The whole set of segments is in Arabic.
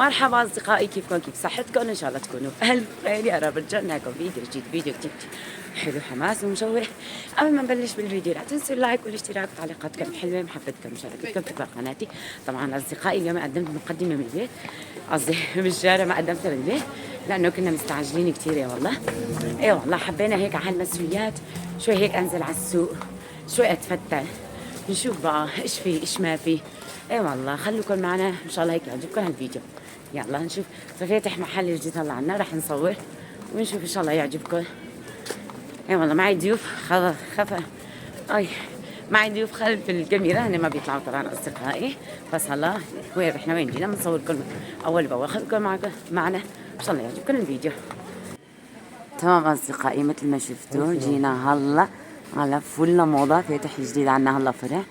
مرحبا أصدقائي، كيفكم؟ كيف صحتكم؟ إن شاء الله تكونوا بألف خير يا رب. رجعنا لكم فيديو جديد، فيديو كتير حلو حماس ومشوق. قبل ما نبلش بالفيديو لا تنسوا اللايك والاشتراك وتعليقاتكم الحلوة، محبتكم مشاركتكم تكبر قناتي. طبعا أصدقائي اليوم قدمت مقدمة من البيت، قصدي بالشارع، ما قدمتها بالبيت لأنه كنا مستعجلين كتير يا والله. إيه والله حبينا هيك على هالمسويات شوي هيك أنزل على السوق، شوي أتفتل، نشوف بقى إيش في إيش ما في. ايه والله خلوكم معنا ان شاء الله هيك يعجبكم هالفيديو. يلا نشوف. ففاتح محل جديد هلا عنا، رح نصور ونشوف ان شاء الله يعجبكم. ايه والله معي ضيوف خفا اي معي ضيوف خلف الكاميرا، هن ما بيطلعوا طبعا اصدقائي، بس هلا وين رحنا وين جينا بنصور كل اول باول. خليكم معنا ان شاء الله يعجبكم الفيديو. تمام اصدقائي، مثل ما شفتوا جينا هلا على فل موضة، فاتح جديد عنا هلا فرع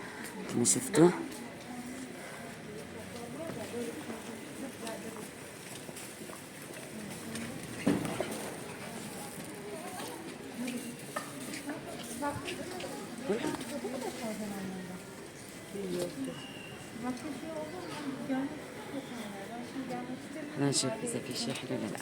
مثل ما شفتوا. خلينا نشوف إذا في شيء حلو ولا لا.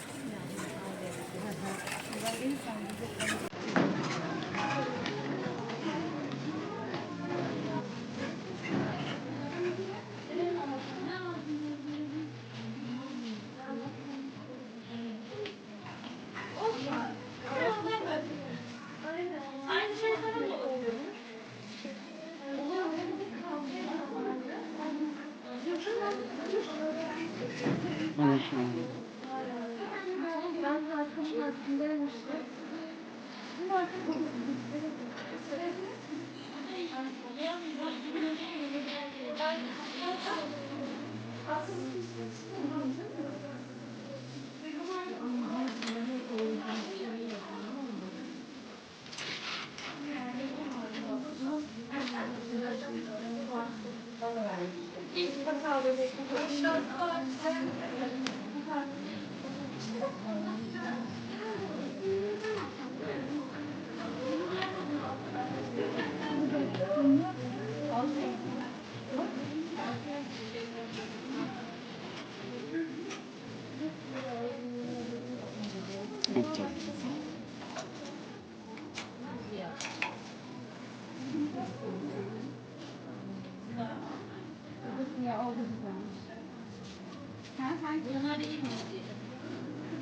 Bunlar iyi mi?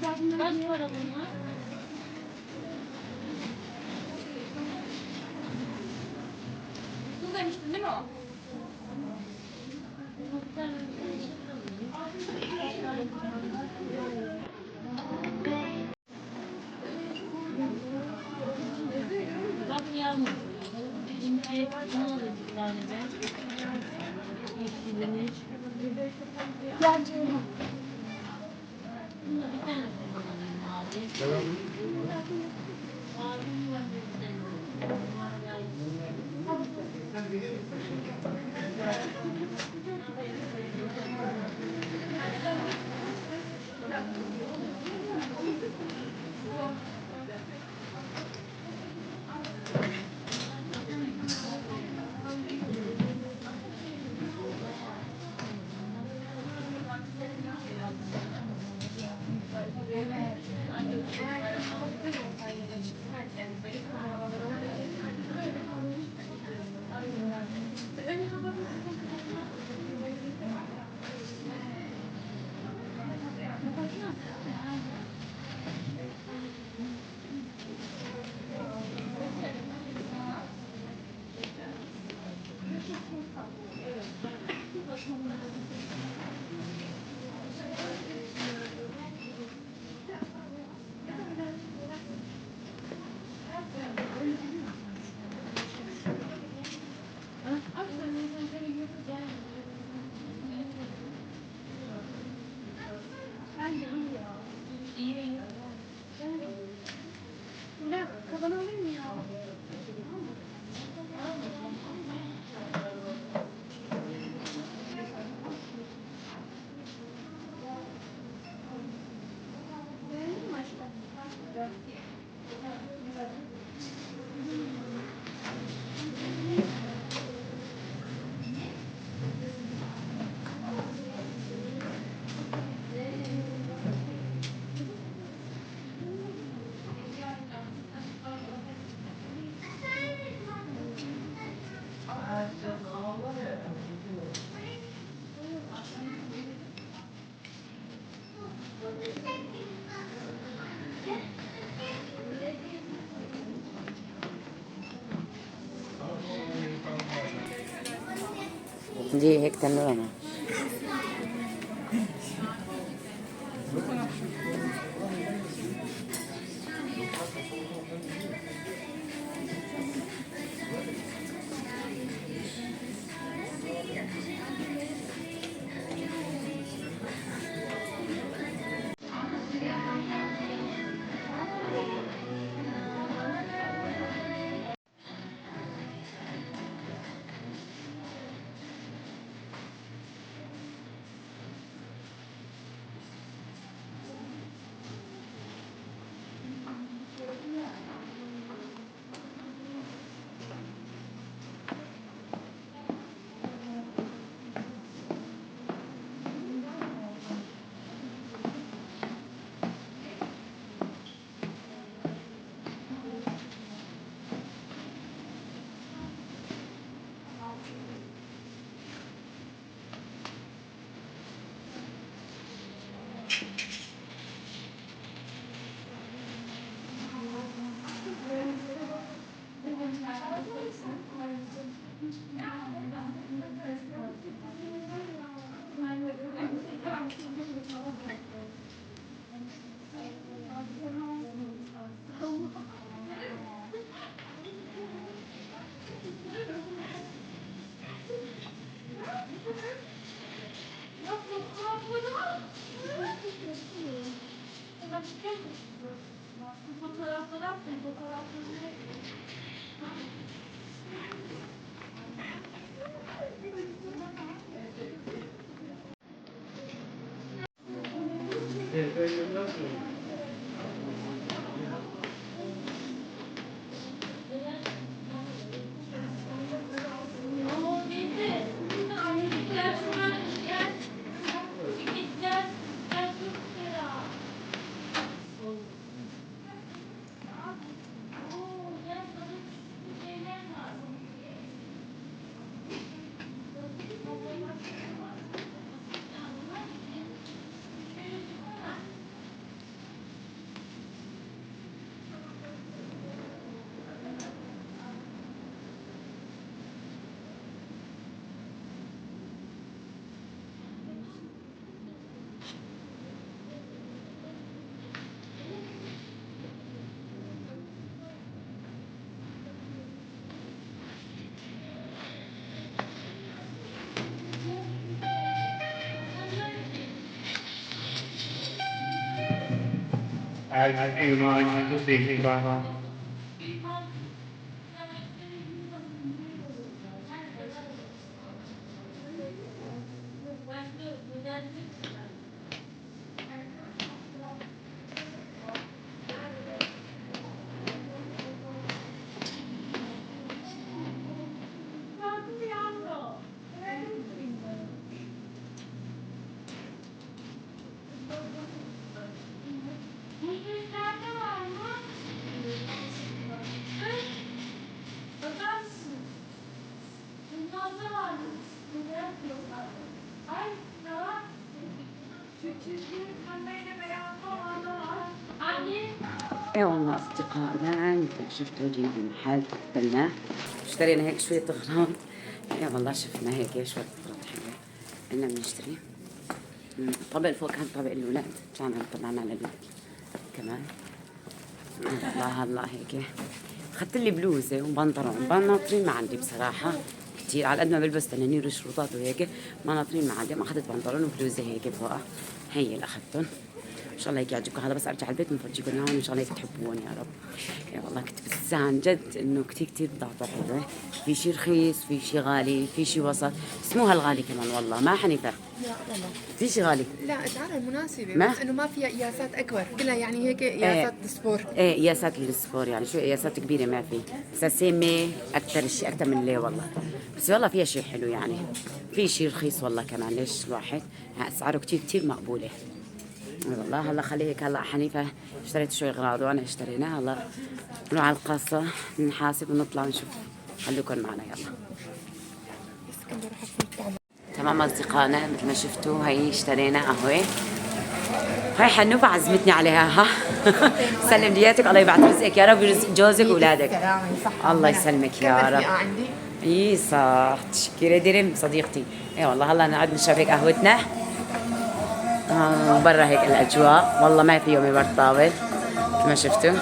Kaç para bunlar? Su demiştin değil mi o? Bak yağmur. Şimdi bunu alacağız bir tane ben. Yeşilini. Bunda bir tane kullanayım mavi. Mavi var bir tane. دي هيك تمرنا. I feel like to think about اي والله اصدقائنا مثل شفتوا جينا المحل قبلنا اشترينا هيك شوية اغراض. اي والله شفنا هيك شوية اغراض حلوة قلنا بنشتري. الطابق فوق كان طابق الأولاد، طلعنا للولاد كمان. والله الله هيك أخذت لي بلوزة وبنطلون، بناطرين ما عندي بصراحة كتير، على قد ما بلبس تنانير وشروطات وهيك بناطرين ما عندي، ما أخذت بنطلون وبلوزة هيك فوقها، هي اللي أخذتهم. ان شاء الله هيك يعجبكم. هذا بس ارجع البيت بنفرجيكم اياهم ان شاء الله هيك تحبون يا رب. يا والله كنت بس عن جد انه كتير بضاعة حلوة، في شي رخيص، في شي غالي، في شي وسط، بس مو هالغالي كمان والله ما حنيفة. لا والله في شي غالي. لا اسعارها مناسبة ما؟ بس انه ما فيها قياسات اكبر، كلها يعني هيك قياسات سبور. ايه قياسات السبور يعني شو قياسات كبيرة ما في، ساسيمي اكثر شيء اكثر من اللي والله، بس والله فيها شيء حلو يعني، في شيء رخيص والله كمان. ليش الواحد اسعاره كتير مقبولة والله. هلا خلي هيك هلا حنيفة اشتريت شوي اغراض وانا اشتريناها. هلا نروح على القصة نحاسب ونطلع نشوف. خليكم معنا يلا. بس كنت بروح افوت طعم. تمام اصدقائنا مثل ما شفتوا هي اشترينا قهوة هاي حنوفة عزمتني عليها ها. سلم دياتك، الله يبعث رزقك يا رب ويرزق جوزك واولادك. الله يسلمك يا رب. عندي اي صح، تشكري درم صديقتي. اي والله هلا نقعد نشرب هيك قهوتنا. برا هيك الاجواء، والله ما في يومي برد طاول كما شفتوا.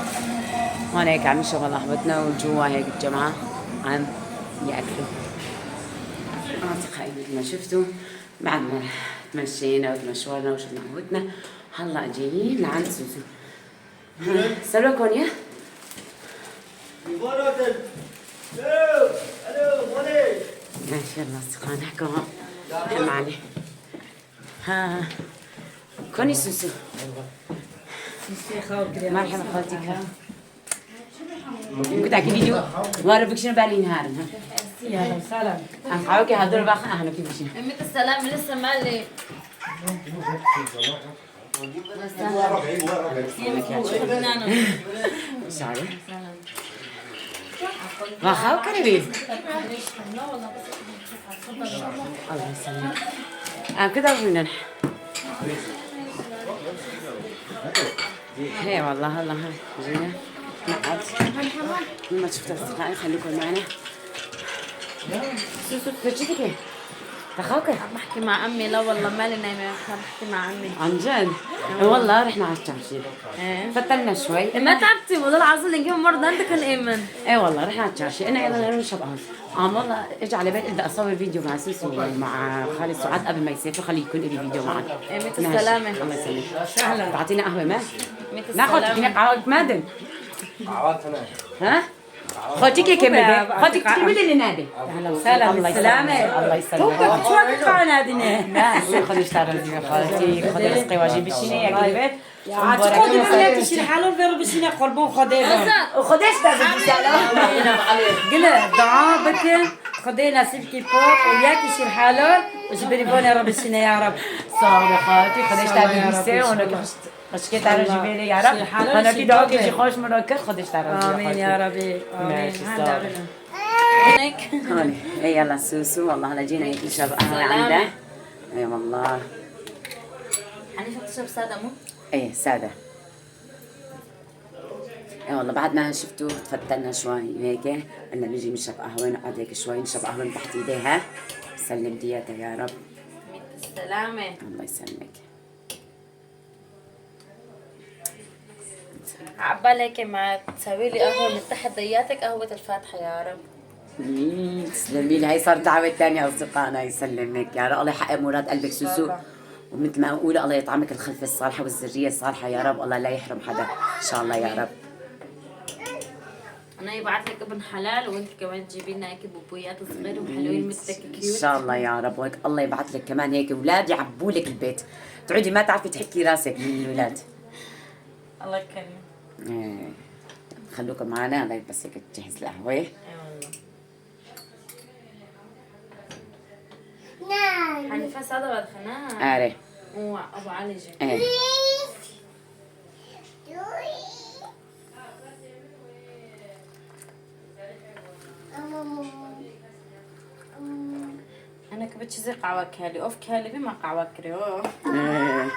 هون هيك عم نشرب قهوتنا وجوا هيك الجماعة عم ياكلوا. أصدقائي مثل ما شفتوا بعد ما تمشينا وتمشورنا وشربنا قهوتنا هلا جايين لعند سوسو. سلوى كونيا. ماشي يلا أصدقائي نحكوا هون معلي. ها كوني سوسو. مرحبا خالتي. كنت أحكي فيديو وأعرف بك شنو بالي نهار. يلا سلام. حاولك هدول باخ أهلا كيف شنو. أمك السلام لسه مالي. سعيد. واخا وكريم. الله يسلمك. كده وين هي والله هلا هاي جينا نقعد ما شفتوا اصدقائي خليكم معنا. سوسو تفرجيتك ايه؟ تخاوك؟ عم بحكي مع أمي. لا والله مالي نايمة، عم بحكي مع أمي. عن جد؟ والله رحنا على الشمشير فتلنا شوي. ما تعبتي والله العظيم نجيب مرة أنت كن إيمن. ايه والله رحنا على الشمشير قلنا يلا نشرب قهوة. والله اجى على بالي بدي اصور فيديو مع سوسو ومع خالد سعاد قبل ما يسافر، خليه يكون لي فيديو معك. ميت السلامة. الله يسلمك. أهلا. تعطينا قهوة ما؟ ميت ناخذ السلامة. فينا قهوة مادن. ها؟ خدتك كم خدتك كم اللي نادي. أهلا وسهلا. الله يسلمك. الله يسلمك. شو وقت نادينا؟ لا خذ اشتغل يا خالتي، خذ رزقي واجيب الشيني يا قلبت. عاتقودي بناتي شي الحالون بيرو بشينا قربون خدينا وخذ اشتغل قلت دعاء بك خدينا سلكي فوق وياكي شي الحالون وجبري بوني رب الشينا يا رب. صار يا خالتي خذ اشتغل بيسه وانا خشكيت على جبالي يا رب. انا في دعوك يجي خوش مركز خذ اشتغل. امين يا ربي امين. هيك. هوني اي يلا سوسو والله هلا جينا هيك نشرب قهوة عندها. اي والله. أنا شو تشرب سادة مو؟ ايه سادة. ايه والله بعد ما شفتوا تفتلنا شوي هيك قلنا نجي نشرب قهوة نقعد هيك شوي نشرب قهوة من تحت ايديها. سلم دياتها يا رب. ميت السلامة. الله يسلمك. عبالك ما تسوي لي قهوة من تحت ضياتك قهوة الفاتحة يا رب. تسلمي لي. هي صارت دعوة ثانية أصدقائنا. يسلمك يا رب. الله يحقق مراد قلبك سوسو، ومثل ما أقول الله يطعمك الخلفة الصالحة والذرية الصالحة يا رب. الله لا يحرم حدا إن شاء الله يا رب. أنا يبعث لك ابن حلال وأنت كمان تجيبي لنا هيك بوبويات صغيرة وحلوين مثلك إن كيوت. شاء الله يا رب. وهيك الله يبعث لك كمان هيك أولاد يعبوا لك البيت، تعودي ما تعرفي تحكي راسك من الأولاد. الله يكرمك. إيه. خلوكم معنا. الله بس هيك تجهز القهوة. اي والله. حنيفة سادة بعد خناقة. آره. وأبو علي جي. إيه. أنا كبت زي قعوة كالي أوف كالي بما قعوة كريو. إيه.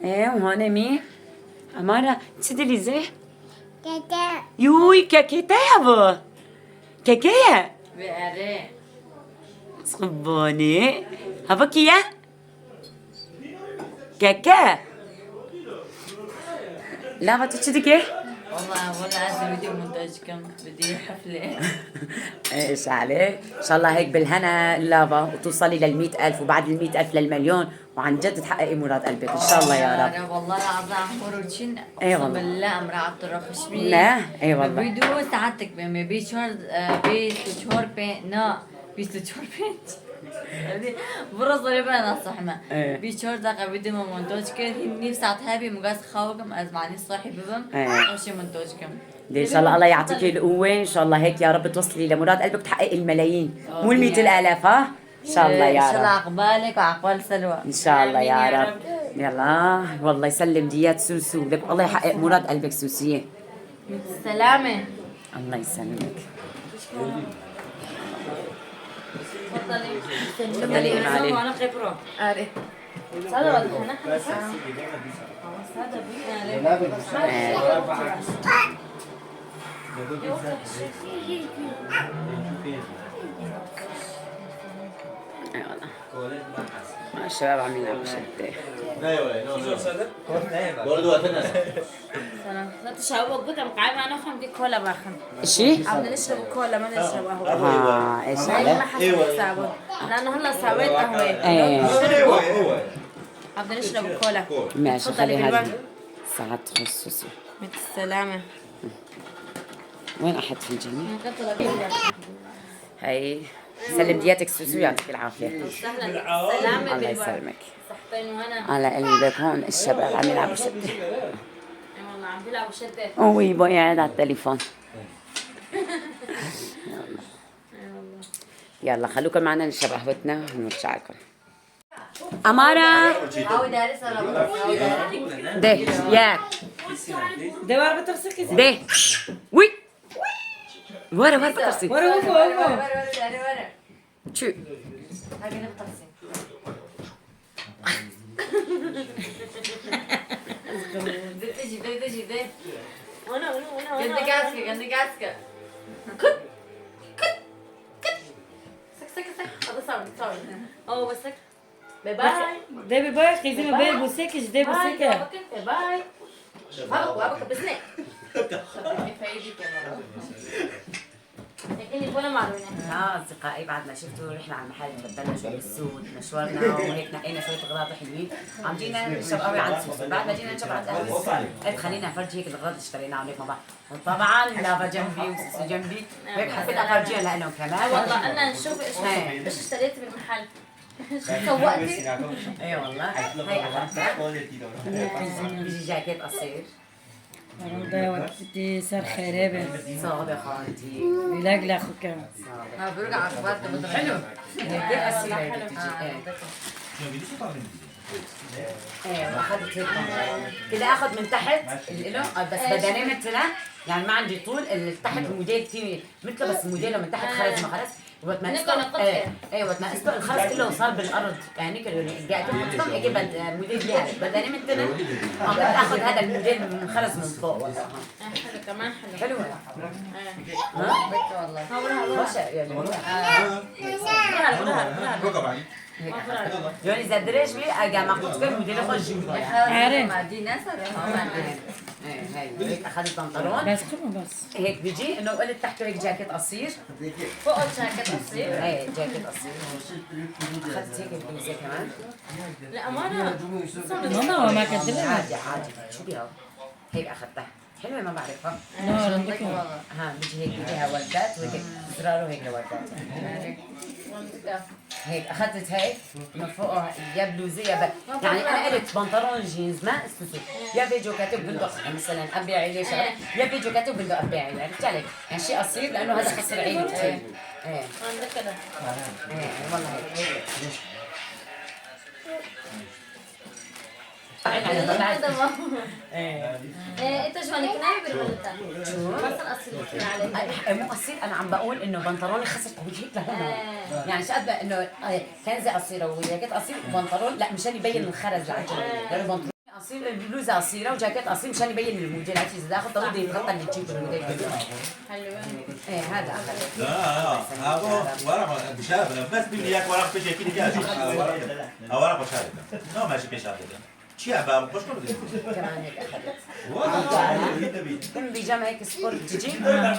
ايه وهون مين؟ أمارة تسدلي زي؟ كاكا يوي كاكيتا يابا كاكيا بقري. صبوني هبكيا كاكا لا ما تشتكي والله ولا عايزة فيديو مونتاجكم بدي حفلة. ايش عليك ان شاء الله هيك بالهنا لافا وتوصلي لل100,000 وبعد ال100,000 للمليون وعن جد تحققي مراد قلبك ان شاء الله يا رب. والله العظيم عم خرجين. اي أقسم والله. بالله أمرأة الرخش بي. لا اي والله. فيديو ساعتك بمي بيشور بيشور بين نا بيشور بين. برا صريبة أنا صحمة. إيه. بيشور ذاك فيديو مونتاج كده هني ساعت هابي مقاس خوكم أزمعني صاحي ببم. إيه. وشي مونتاج كم. ان شاء الله الله يعطيك القوه ان شاء الله هيك يا رب توصلي لمراد قلبك تحققي الملايين مو ال100,000 ها ان شاء الله يا إن شاء الله رب. عقبالك وعقبال سلوى. ان شاء الله آمين يا رب. يلا والله يسلم ديات سوسو لك الله يحقق مراد قلبك سوسيه. السلامة. الله يسلمك. تفضلي. تفضلي ام علي. انا خبره اري هذا واضح انا حاسه هذا اي والله الشباب عم يلعبوا شدة. لا تشربوا قدام قاعد ما نفهم دي كولا باخن شي؟ بدنا نشرب كولا ما نشرب قهوه ايش ما على؟ حسب حسابه لانه هلا سويت قهوه ايه بدنا نشرب كولا ماشي تفضلي خلي هذا بالبنك. ساعات تخصصي. مع السلامه وين أحد فنجاني؟ هاي سلم دياتك سوسو يعطيك العافية. سهلا سلامه الله بالبنك يسلمك. صحتين وانا على قلبك هون الشباب عم يلعبوا شدة. اي والله عم بيلعبوا شده وي بوي قاعد على التليفون. يلا خلوكم معنا نشرب قهوتنا ونرجع لكم. أمارة ده ياك دوار بترسكي ده وي ورا بترسي ورا وقفوا شو باي باي ده بيباي خيزي ما باي بوسيكش ده بوسيكا باي باي هابك بسنة إني ولا معلومة أصدقائي بعد ما شفتوا رحنا على المحل تبدلنا شوي بالسود مشوارنا وهيك نقينا شوية أغراض حلوين عم جينا نشرب قهوة عند سوسو بعد ما جينا نشرب عند قهوة قلت خلينا نفرجي هيك الأغراض اللي اشتريناها هيك مع بعض وطبعا لافا جنبي وسوسو جنبي هيك حبيت أفرجيها لهم كمان والله أنا نشوف إيش اشتريت بالمحل سوقتي اي والله هي اخذتها بيجي جاكيت قصير ده وقتي صار خرابة صعب يا خالتي بيلاقي خوكا برجع عقبات حلو هيك قصير هيك بتجي ايه واخذت هيك كده اخذ من تحت اللي له بس بدني مثلا يعني ما عندي طول اللي تحت الموديل فيه مثله بس موديله من تحت خرز ما خرز وقت ما نسبق ايه وقت ما نسبق الخرز كله صار بالارض يعني كده قاعد تحطهم اجيب الموديل يعني بدني مثلا عم اخذ هذا الموديل من خرز من فوق حلو كمان حلو حلو ها والله وش يعني يعني إذا دريش بي أجا ما قلت كم مدير خرج جوا عارف هاي هيك أخذت بنطلون بس كم بس هيك بيجي إنه قلت تحته هيك جاكيت قصير فوق الجاكيت قصير إيه جاكيت قصير أخذت هيك البلوزة كمان لا أمانة ماما ما كدلها عادي عادي شو بيها هيك أخذتها حلوة ما بعرفها لا رندكم ها بيجي هيك فيها وردات وهيك زرار وهيك وردات هيك اخذت هيك من فوقها يا بلوزه يا يعني انا قلت بنطلون جينز ما اسسه يا فيديو كاتب بندق مثلا ابيع عليه شغله يا فيديو كاتب بندق ابيع عليه عرفت علي يعني شيء قصير لانه هذا خسر عيني كثير ايه عندك كده ايه والله هيك انت شو هنك نايم بالبلطة شو؟ بس الاصيل عليه مو قصير انا عم بقول انه بنطلوني خسر طويل هيك لهون يعني شقد انه كنزه قصيره وجاكيت قصير وبنطلون لا مشان يبين الخرز لعجل لانه بنطلون قصير بلوزه قصيره وجاكيت قصير مشان يبين الموديل عرفتي اذا اخذ طويل يتغطى اللي تجيب الموديل حلوة ايه هذا اخذ لا ورق بشارة بس بدي اياك ورق بيجي كده جاهز ورق بشارة لا ماشي بشارة شيء عبارة مش كله كمان هيك اخذت والله كم بيجامه هيك سبورت تجي لا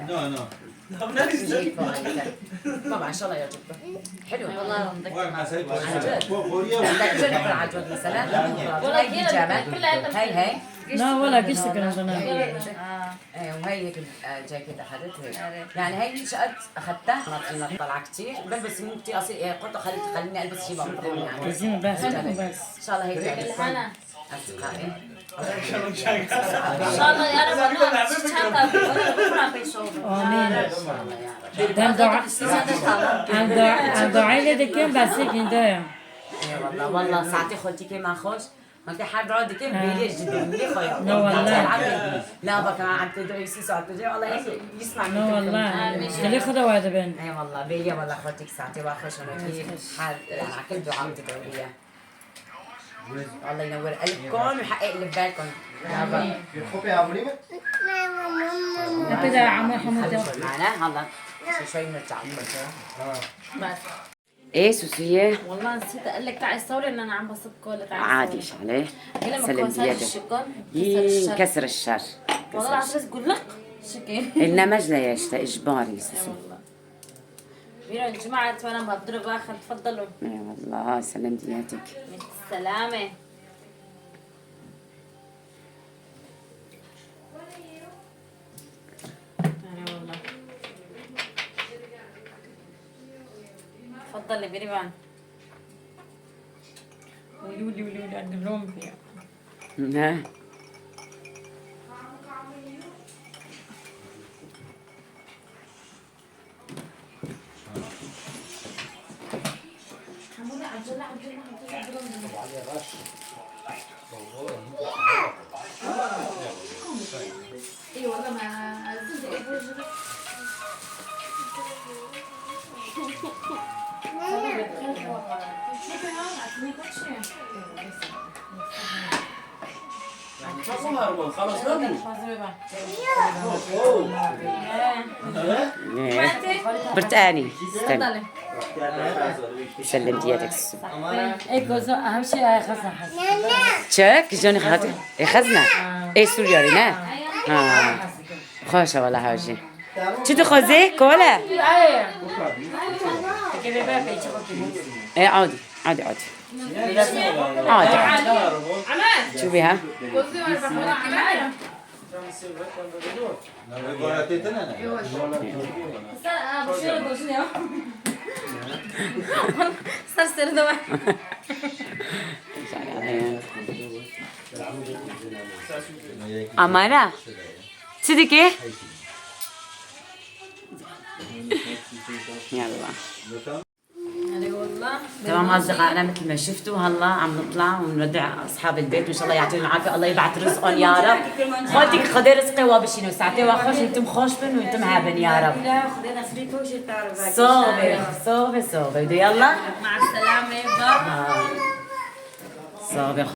لا طبعا ان شاء الله يعجبكم حلوه والله جرب العجوز مثلا والله هاي بيجامه هاي لا ولا قشت كلامنا ايه وهي هيك جاكيت اخذت هيك يعني هي شقد اخذتها ما طلع كثير بلبس مو كثير قصير قلت خليني البس شيء بنطلون يعني زين بس بس ان شاء الله هيك يعجبكم انا اصدقائي ان شاء الله يا رب انا شاطر بكره بيشوفوا امين عن دعاء لدكين بس هيك ده ايه والله ساعتي خلتي كمان خوش انت حاب عودي كيف بيليش جدا مليخه يا لا والله. لا بقى كمان عم تدعي سيسو عم تدعي والله هيك يسمع لا والله اللي خذوا هذا بين اي والله بيلي والله اخوتك ساعتي واخش انا كيف حال على كل دعاء تدعوا لي الله ينور قلبكم ويحقق اللي ببالكم كده يا عمو حمود معنا هلا شوي بنرجع ايه سوسية والله نسيت اقول لك تعي صوري ان انا عم بصب كولا تعي عادي ايش عليه سلم ديتك كسر الشر والله العظيم بس قول لك شكل النمج ليش اجباري سوسو والله بيرو الجماعة وانا بضرب اخر تفضلوا اي والله سلم ديتك السلامة والله تفضلي بريبان ولولي اقلهم فيها ها اي والله ما برتقاني استنى سلم ديتك سوسو ايه كوزو اهم شيء خزنه حسن تشك جوني خاطر ايه خزنة ايه سوريالي نه خوشة والله هاجي چی تو خوزی؟ کوله؟ ايه عادي عادي عادي عادي عادي شوفي ها صار دواء أمانة صدقي يلا تمام أصدقائنا مثل ما شفتوا هلا عم نطلع ونودع أصحاب البيت وإن شاء الله يعطيهم العافية الله يبعث رزقهم يا رب خالتك خدي رزقي وابشينو ساعتي واخوش انتم خوشبن وانتم هابن يا رب لا خذينا خريطه وش تعرف صوبي يلا مع السلامة صوبي